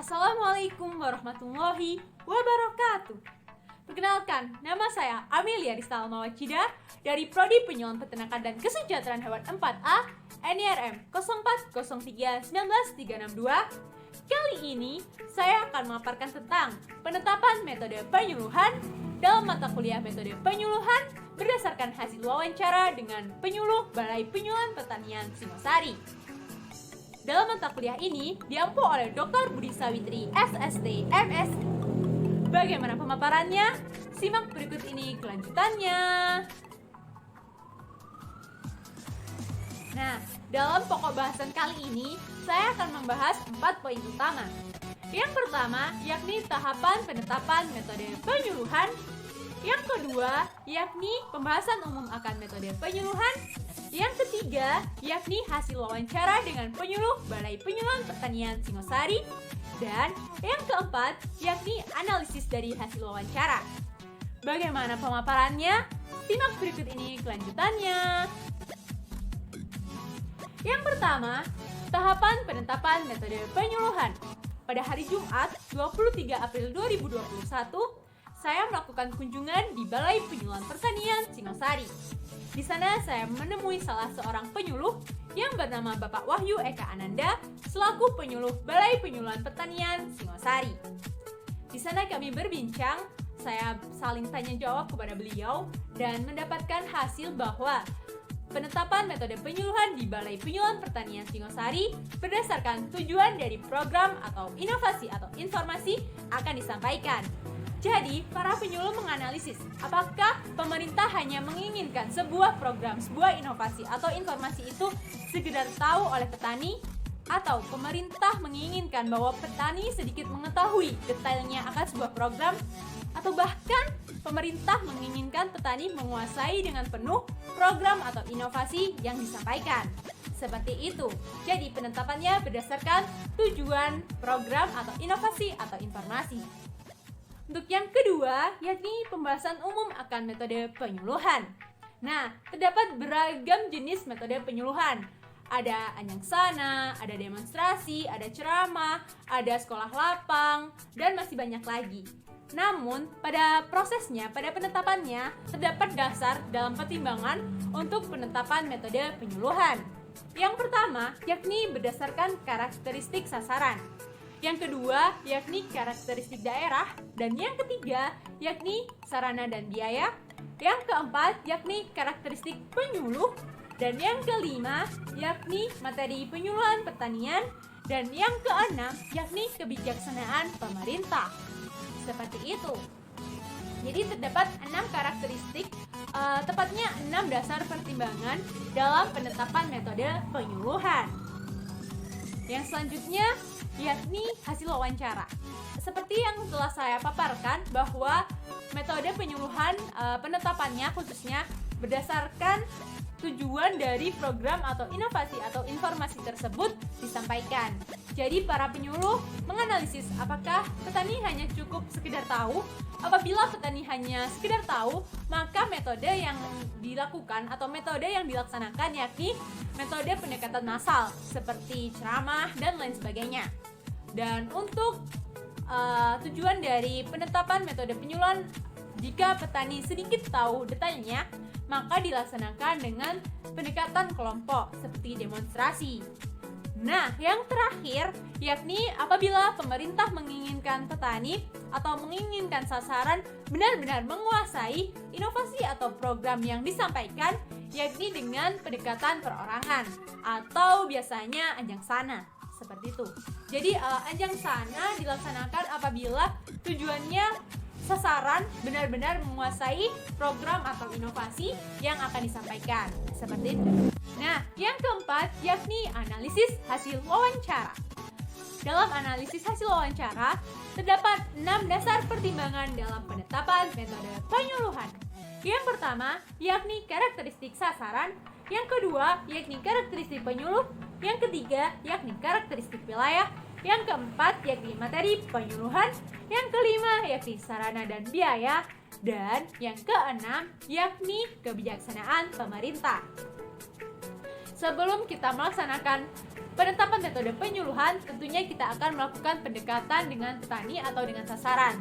Assalamualaikum warahmatullahi wabarakatuh. Perkenalkan, nama saya Amelia Rizal Mawacida dari Prodi Penyuluhan Peternakan dan Kesejahteraan Hewan 4A NIRM 04031932. Kali ini saya akan memaparkan tentang penetapan metode penyuluhan dalam mata kuliah metode penyuluhan berdasarkan hasil wawancara dengan penyuluh Balai Penyuluhan Pertanian Singosari. Dalam mata kuliah ini diampu oleh Dr. Budi Sawitri, SST, MS. Bagaimana pemaparannya? Simak berikut ini kelanjutannya. Nah, dalam pokok bahasan kali ini, saya akan membahas 4 poin utama. Yang pertama, yakni tahapan penetapan metode penyuluhan. Yang kedua, yakni pembahasan umum akan metode penyuluhan. Yang ketiga, yakni hasil wawancara dengan penyuluh Balai Penyuluhan Pertanian Singosari. Dan yang keempat, yakni analisis dari hasil wawancara. Bagaimana pemaparannya? Simak berikut ini kelanjutannya. Yang pertama, tahapan penetapan metode penyuluhan. Pada hari Jumat, 23 April 2021, saya melakukan kunjungan di Balai Penyuluhan Pertanian Singosari. Di sana saya menemui salah seorang penyuluh yang bernama Bapak Wahyu Eka Ananda selaku penyuluh Balai Penyuluhan Pertanian Singosari. Di sana kami berbincang, saya saling tanya jawab kepada beliau dan mendapatkan hasil bahwa penetapan metode penyuluhan di Balai Penyuluhan Pertanian Singosari berdasarkan tujuan dari program atau inovasi atau informasi akan disampaikan. Jadi, para penyuluh menganalisis apakah pemerintah hanya menginginkan sebuah program, sebuah inovasi atau informasi itu sekedar tahu oleh petani, atau pemerintah menginginkan bahwa petani sedikit mengetahui detailnya akan sebuah program, atau bahkan pemerintah menginginkan petani menguasai dengan penuh program atau inovasi yang disampaikan. Seperti itu. Jadi, penetapannya berdasarkan tujuan program atau inovasi atau informasi. Untuk yang kedua, yakni pembahasan umum akan metode penyuluhan. Nah, terdapat beragam jenis metode penyuluhan. Ada anyaksana, ada demonstrasi, ada ceramah, ada sekolah lapang, dan masih banyak lagi. Namun, pada prosesnya, pada penetapannya, terdapat dasar dalam pertimbangan untuk penetapan metode penyuluhan. Yang pertama, yakni berdasarkan karakteristik sasaran. Yang kedua, yakni karakteristik daerah. Dan yang ketiga, yakni sarana dan biaya. Yang keempat, yakni karakteristik penyuluh. Dan yang kelima, yakni materi penyuluhan pertanian. Dan yang keenam, yakni kebijaksanaan pemerintah. Seperti itu. Jadi terdapat 6 karakteristik, tepatnya 6 dasar pertimbangan dalam penetapan metode penyuluhan. Yang selanjutnya, yakni hasil wawancara. Seperti yang telah saya paparkan bahwa metode penyuluhan penetapannya khususnya berdasarkan tujuan dari program atau inovasi atau informasi tersebut disampaikan. Jadi para penyuluh menganalisis apakah petani hanya cukup sekedar tahu. Apabila petani hanya sekedar tahu, maka metode yang dilakukan atau metode yang dilaksanakan yakni metode pendekatan massal seperti ceramah dan lain sebagainya. Dan untuk tujuan dari penetapan metode penyuluhan, jika petani sedikit tahu detailnya, maka dilaksanakan dengan pendekatan kelompok seperti demonstrasi. Nah, yang terakhir yakni apabila pemerintah menginginkan petani atau menginginkan sasaran benar-benar menguasai inovasi atau program yang disampaikan, yakni dengan pendekatan perorangan atau biasanya anjaksana. Seperti itu. Jadi anjaksana dilaksanakan apabila tujuannya sasaran benar-benar menguasai program atau inovasi yang akan disampaikan. Seperti itu. Nah, yang keempat yakni analisis hasil wawancara. Dalam analisis hasil wawancara, terdapat 6 dasar pertimbangan dalam penetapan metode penyuluhan. Yang pertama, yakni karakteristik sasaran. Yang kedua, yakni karakteristik penyuluh. Yang ketiga, yakni karakteristik wilayah. Yang keempat, yakni materi penyuluhan. Yang kelima, yakni sarana dan biaya. Dan yang keenam, yakni kebijaksanaan pemerintah. sebelum kita melaksanakan penetapan metode penyuluhan, tentunya kita akan melakukan pendekatan dengan petani atau dengan sasaran.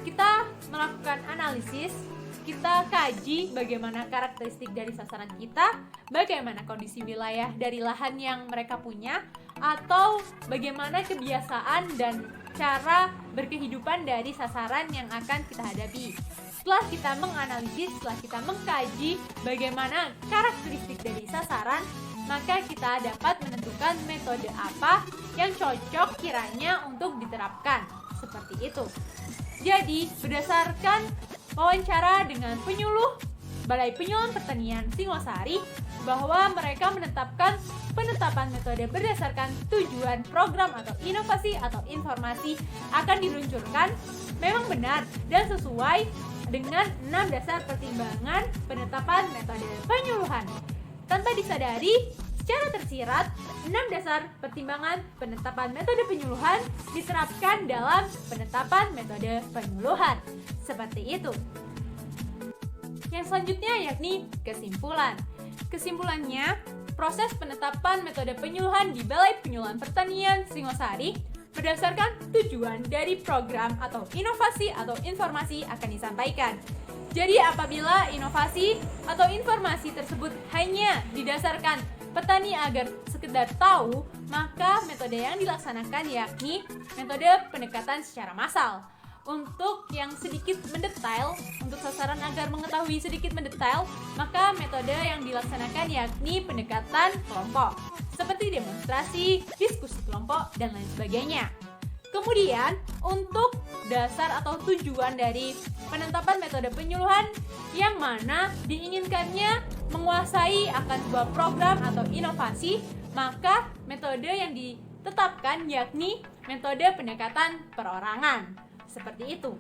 Kita melakukan analisis, kita kaji bagaimana karakteristik dari sasaran kita, bagaimana kondisi wilayah dari lahan yang mereka punya, atau bagaimana kebiasaan dan cara berkehidupan dari sasaran yang akan kita hadapi. Setelah kita menganalisis, setelah kita mengkaji bagaimana karakteristik dari sasaran, maka kita dapat menentukan metode apa yang cocok kiranya untuk diterapkan. Seperti itu. Jadi, berdasarkan wawancara dengan penyuluh Balai Penyuluhan Pertanian Singosari, bahwa mereka menetapkan penetapan metode berdasarkan tujuan program atau inovasi atau informasi akan diluncurkan memang benar dan sesuai dengan 6 dasar pertimbangan penetapan metode penyuluhan. Tanpa disadari, secara tersirat, 6 dasar pertimbangan penetapan metode penyuluhan diterapkan dalam penetapan metode penyuluhan. Seperti itu. Yang selanjutnya yakni kesimpulan. Kesimpulannya, proses penetapan metode penyuluhan di Balai Penyuluhan Pertanian Singosari berdasarkan tujuan dari program atau inovasi atau informasi akan disampaikan. Jadi apabila inovasi atau informasi tersebut hanya didasarkan petani agar sekedar tahu, maka metode yang dilaksanakan yakni metode pendekatan secara massal. Untuk yang sedikit mendetail, untuk sasaran agar mengetahui sedikit mendetail, maka metode yang dilaksanakan yakni pendekatan kelompok, seperti demonstrasi, diskusi kelompok, dan lain sebagainya. Kemudian, untuk dasar atau tujuan dari penetapan metode penyuluhan yang mana diinginkannya menguasai akan sebuah program atau inovasi, maka metode yang ditetapkan yakni metode pendekatan perorangan. Seperti itu.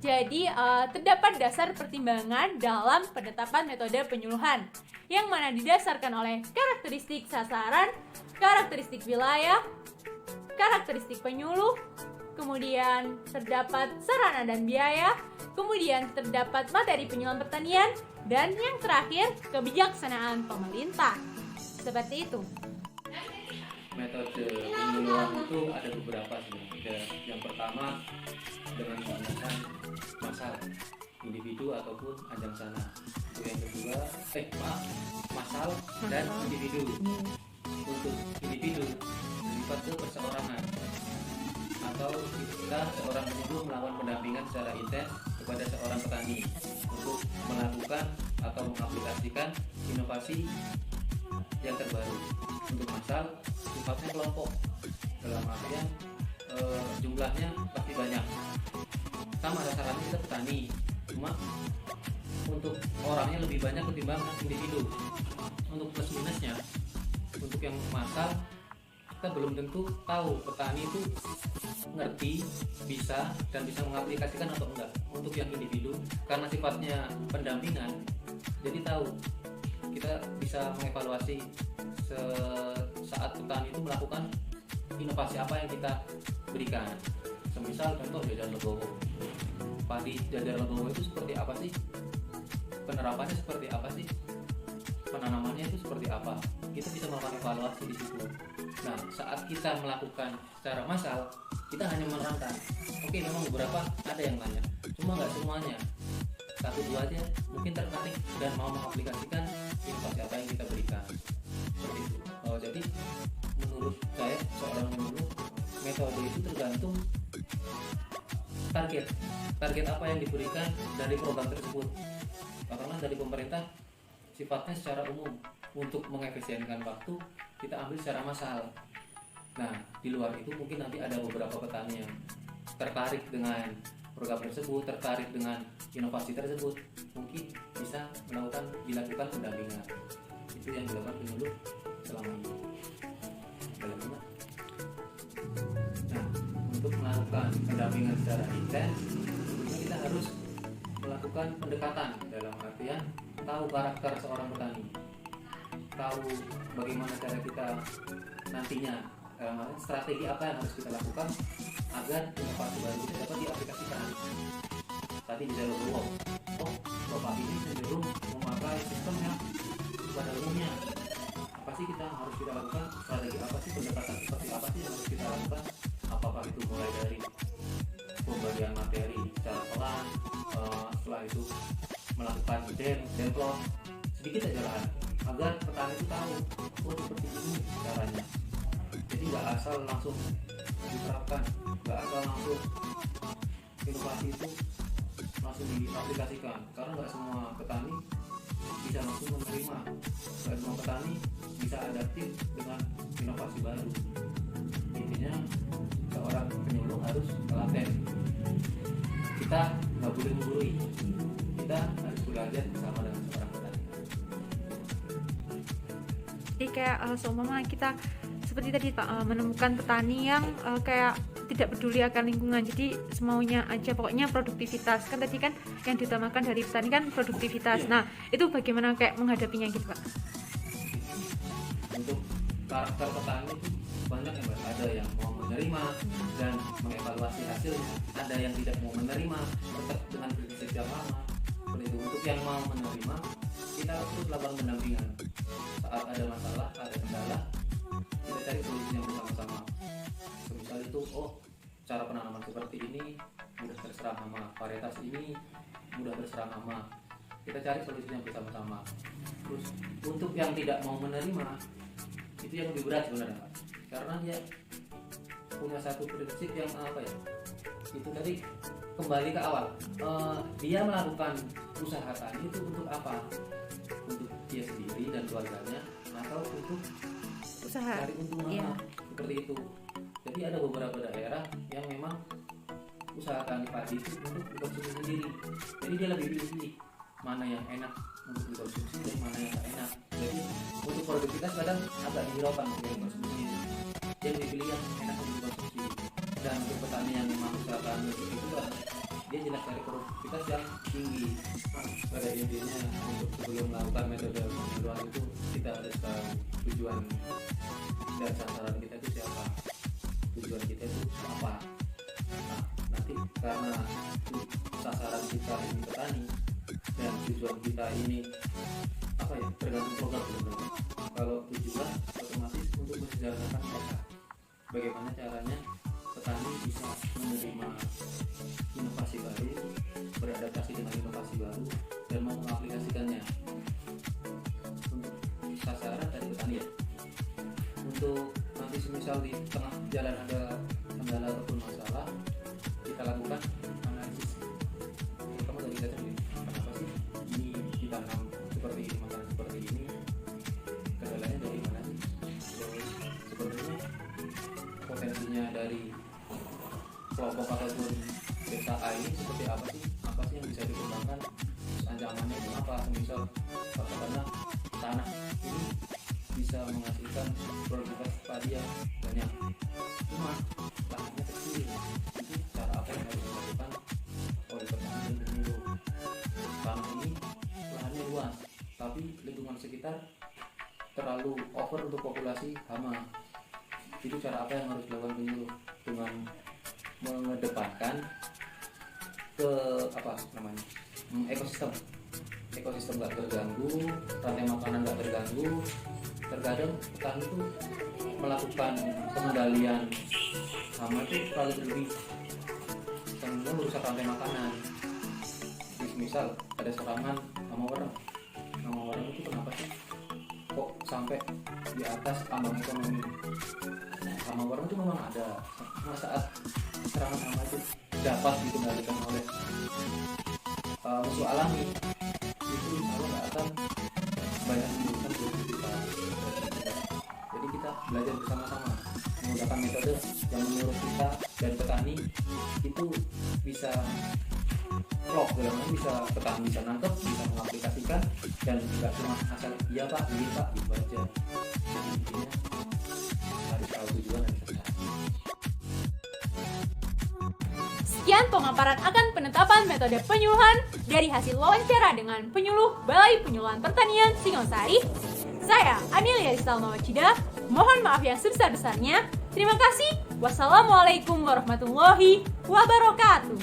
Jadi, terdapat dasar pertimbangan dalam penetapan metode penyuluhan yang mana didasarkan oleh karakteristik sasaran, karakteristik wilayah, karakteristik penyuluh, kemudian terdapat sarana dan biaya, kemudian terdapat materi penyuluhan pertanian, dan yang terakhir kebijaksanaan pemerintah. Seperti itu. Metode penyuluhan itu ada beberapa sih. Yang pertama dengan menggunakan massal, individu ataupun ajang sana. Yang kedua, massal dan individu. Untuk individu bersifat ke perseorangan, atau kita seorang penyuluh melakukan pendampingan secara intens kepada seorang petani untuk melakukan atau mengaplikasikan inovasi yang terbaru. Untuk massal sifatnya kelompok, dalam artian jumlahnya pasti banyak, sama sasarannya kita petani, cuma untuk orangnya lebih banyak ketimbang individu. Untuk plus minusnya, untuk yang massal kita belum tentu tahu petani itu ngerti, bisa, dan bisa mengaplikasikan atau enggak. Untuk yang individu, karena sifatnya pendampingan, jadi tahu, kita bisa mengevaluasi saat petani itu melakukan inovasi apa yang kita berikan. Semisal contoh jajar legowo, padi jajar legowo itu seperti apa sih, penerapannya seperti apa sih, penanamannya itu seperti apa, kita bisa melakukan evaluasi di situ. Nah, saat kita melakukan secara massal, kita hanya menerangkan, oke, memang beberapa ada yang tanya, cuma nggak semuanya, 1-2 aja mungkin tertarik dan mau mengaplikasikan inovasi apa yang kita berikan. Seperti itu. Jadi menurut saya, seorang penyuluh, metode itu tergantung target apa yang diberikan dari program tersebut. Karena dari pemerintah sifatnya secara umum, untuk mengefisienkan waktu kita ambil secara massal. Nah, di luar itu mungkin nanti ada beberapa petani yang tertarik dengan program tersebut, tertarik dengan inovasi tersebut, mungkin bisa dilakukan pendampingan. Itu yang dilakukan penyuluh selama ini. Nah, untuk melakukan pendampingan secara intens, tentunya kita harus melakukan pendekatan, dalam artian tahu karakter seorang petani, tahu bagaimana cara kita nantinya, strategi apa yang harus kita lakukan agar inovasi baru itu dapat diaplikasikan. Tadi di jalur ruang, bapak ini cenderung memakai sistem yang pada umumnya, pasti kita lakukan strategi apa sih, pendekatan seperti apa sih yang harus kita lakukan. Apakah itu mulai dari pembagian materi secara pelan, setelah itu melakukan demplon sedikit aja lah, agar petani itu tahu oh seperti ini caranya. Jadi nggak asal langsung diterapkan, nggak asal langsung inovasi itu langsung diaplikasikan, karena nggak semua petani bisa langsung menerima, nggak semua petani bisa adaptif dengan inovasi baru. Intinya seorang penyuluh harus telaten. Kita nggak boleh menggurui, kita harus belajar bersama dengan seorang petani. Jadi kayak seumpama kita seperti tadi Pak, menemukan petani yang kayak tidak peduli akan lingkungan, jadi semaunya aja, pokoknya produktivitas. Kan tadi kan yang diutamakan dari petani kan produktivitas. Nah, itu bagaimana kayak menghadapinya gitu Pak? Untuk karakter petani itu banyak yang ada yang mau menerima dan mengevaluasi hasilnya, ada yang tidak mau menerima tetap dengan prinsip yang lama. Seperti itu. Untuk yang mau menerima, kita terus lakukan pendampingan. Saat ada masalah, ada kendala, kita cari solusinya bersama-sama. Misal itu, oh cara penanaman seperti ini mudah terserang hama, varietas ini mudah terserang hama, kita cari solusinya bersama-sama. Terus untuk yang tidak mau menerima, itu yang lebih berat sebenarnya Pak, karena dia punya satu prinsip yang apa ya, itu tadi kembali ke awal, dia melakukan usaha tani itu untuk apa, untuk dia sendiri dan keluarganya, atau untuk Usaha. cari untung seperti itu. Jadi ada beberapa daerah yang memang usaha tani padi itu untuk dikonsumsi sendiri, jadi dia lebih pilih mana yang enak untuk dikonsumsi dan mana yang tak enak. Jadi untuk produktivitas kadang agak dihiraukan untuk dikonsumsi, dia lebih pilih yang enak untuk dikonsumsi. Dan untuk petani yang memang usaha tani itu kan dia jelas cari produktivitas yang tinggi. Pada intinya untuk sebelum melakukan metode penyeluruhan itu kita harus tahu tujuan dan sasaran kita itu siapa, tujuan kita itu apa. Nah, nanti karena sasaran kita ini petani dan tujuan kita ini apa ya, tergantung program sebenarnya. Kalau tujuan otomatis untuk mensejahterakan mereka, bagaimana caranya petani bisa menerima inovasi baru, beradaptasi dengan inovasi baru dan mau mengaplikasikannya. Untuk sasaran dari petani ya, untuk nanti semisal di tengah jalan ada kendala ataupun masalah, kita lakukan analisis. Kamu tadi kata kenapa sih ini ditanam seperti ini, makanan seperti ini, kendalanya dari mana sih? Terus sebenarnya potensinya dari kelompok ataupun desa A ini seperti apa sih? Apa sih yang bisa dikembangkan? Terus ancamannya itu apa? Misal katakanlah tanah ini bisa menghasilkan produktivitas padi yang banyak, cuma lahannya kecil. Itu cara apa yang harus dilakukan oleh petani dan penyuluh? Tanah ini lahannya luas, tapi lingkungan sekitar terlalu over untuk populasi hama. Itu cara apa yang harus dilakukan penyuluh dengan mengedepankan ke apa namanya, ekosistem nggak terganggu, rantai makanan nggak terganggu. Terkadang petani itu melakukan pengendalian hama itu terlalu berlebih, sehingga merusak rantai makanan. Misal ada serangan hama wareng. Hama wareng itu kenapa sih kok sampai di atas ambang ekonomi? Hama wareng itu memang ada, saat serangan hama itu dapat dikendalikan oleh musuh alami, itu insya Allah nggak akan banyak menimbulkan produktivitas. Jadi kita belajar bersama-sama menggunakan metode yang menurut kita dan petani itu bisa klop, dalam arti bisa petani bisa nangkep, bisa mengaplikasikan, dan nggak cuma asal iya pak, ini pak gitu aja. Jadi intinya harus tahu tujuan dan sasaran. Sekian pemaparan akan penetapan metode penyuluhan dari hasil wawancara dengan penyuluh Balai Penyuluhan Pertanian Singosari. Saya Amelia Rizalmawacida, mohon maaf yang sebesar-besarnya. Terima kasih. Wassalamualaikum warahmatullahi wabarakatuh.